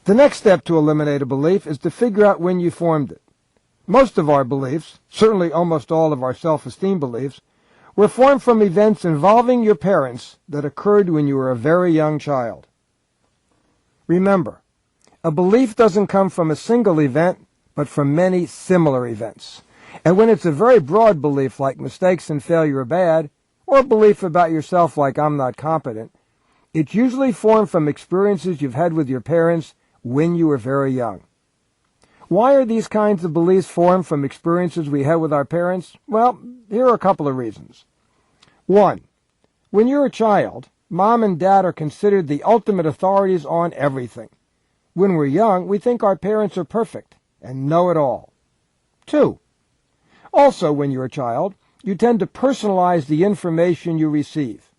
The next step to eliminate a belief is to figure out when you formed it. Most of our beliefs, certainly almost all of our self-esteem beliefs, were formed from events involving your parents that occurred when you were a very young child. Remember, a belief doesn't come from a single event, but from many similar events. And when it's a very broad belief like mistakes and failure are bad, or a belief about yourself like I'm not competent, it's usually formed from experiences you've had with your parents when you were very young. Why are these kinds of beliefs formed from experiences we had with our parents? Well, here are a couple of reasons. 1. When you're a child, Mom and Dad are considered the ultimate authorities on everything. When we're young, we think our parents are perfect and know it all. 2. Also, when you're a child, you tend to personalize the information you receive.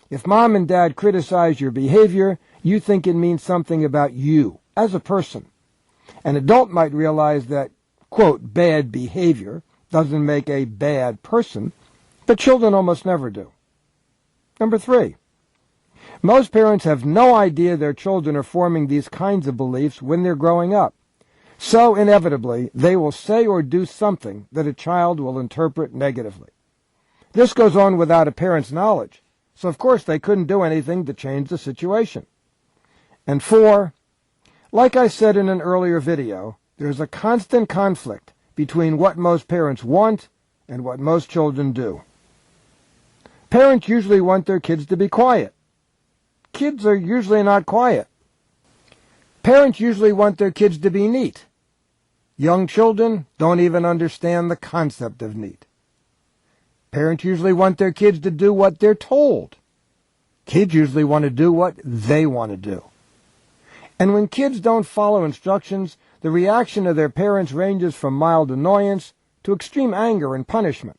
If Mom and Dad criticize your behavior, you think it means something about you as a person. An adult might realize that, quote, bad behavior doesn't make a bad person, but children almost never do. Number 3. Most parents have no idea their children are forming these kinds of beliefs when they're growing up. So, inevitably, they will say or do something that a child will interpret negatively. This goes on without a parent's knowledge, so of course they couldn't do anything to change the situation. And 4, like I said in an earlier video, there's a constant conflict between what most parents want and what most children do. Parents usually want their kids to be quiet. Kids are usually not quiet. Parents usually want their kids to be neat. Young children don't even understand the concept of neat. Parents usually want their kids to do what they're told. Kids usually want to do what they want to do. And when kids don't follow instructions, the reaction of their parents ranges from mild annoyance to extreme anger and punishment.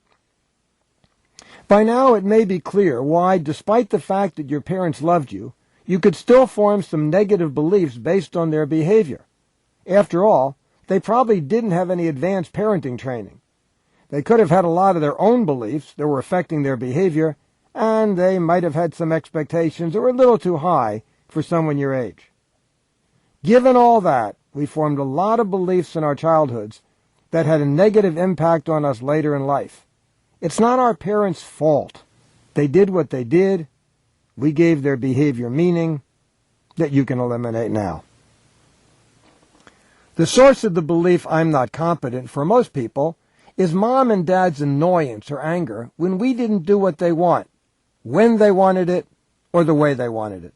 By now it may be clear why, despite the fact that your parents loved you, you could still form some negative beliefs based on their behavior. After all, they probably didn't have any advanced parenting training. They could have had a lot of their own beliefs that were affecting their behavior, and they might have had some expectations that were a little too high for someone your age. Given all that, we formed a lot of beliefs in our childhoods that had a negative impact on us later in life. It's not our parents' fault. They did what they did. We gave their behavior meaning that you can eliminate now. The source of the belief I'm not competent for most people is Mom and Dad's annoyance or anger when we didn't do what they want, when they wanted it, or the way they wanted it.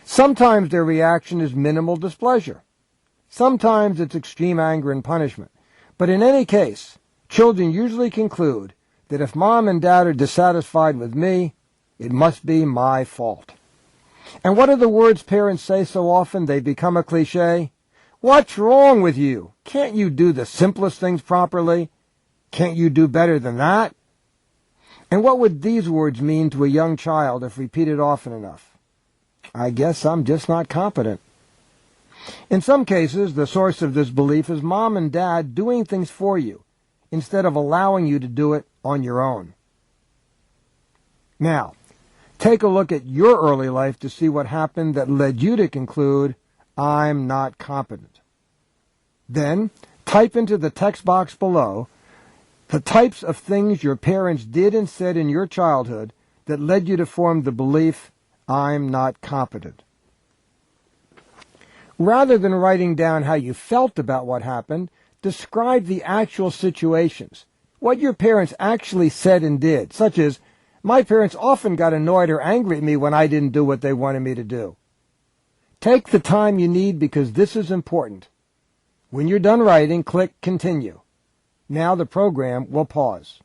Sometimes their reaction is minimal displeasure. Sometimes it's extreme anger and punishment. But in any case, children usually conclude that if Mom and Dad are dissatisfied with me, it must be my fault. And what are the words parents say so often they become a cliche? What's wrong with you? Can't you do the simplest things properly? Can't you do better than that? And what would these words mean to a young child if repeated often enough? I guess I'm just not competent. In some cases, the source of this belief is Mom and Dad doing things for you instead of allowing you to do it on your own. Now, take a look at your early life to see what happened that led you to conclude, I'm not competent. Then, type into the text box below the types of things your parents did and said in your childhood that led you to form the belief, I'm not competent. Rather than writing down how you felt about what happened, describe the actual situations, what your parents actually said and did, such as, my parents often got annoyed or angry at me when I didn't do what they wanted me to do. Take the time you need because this is important. When you're done writing, click Continue. Now the program will pause.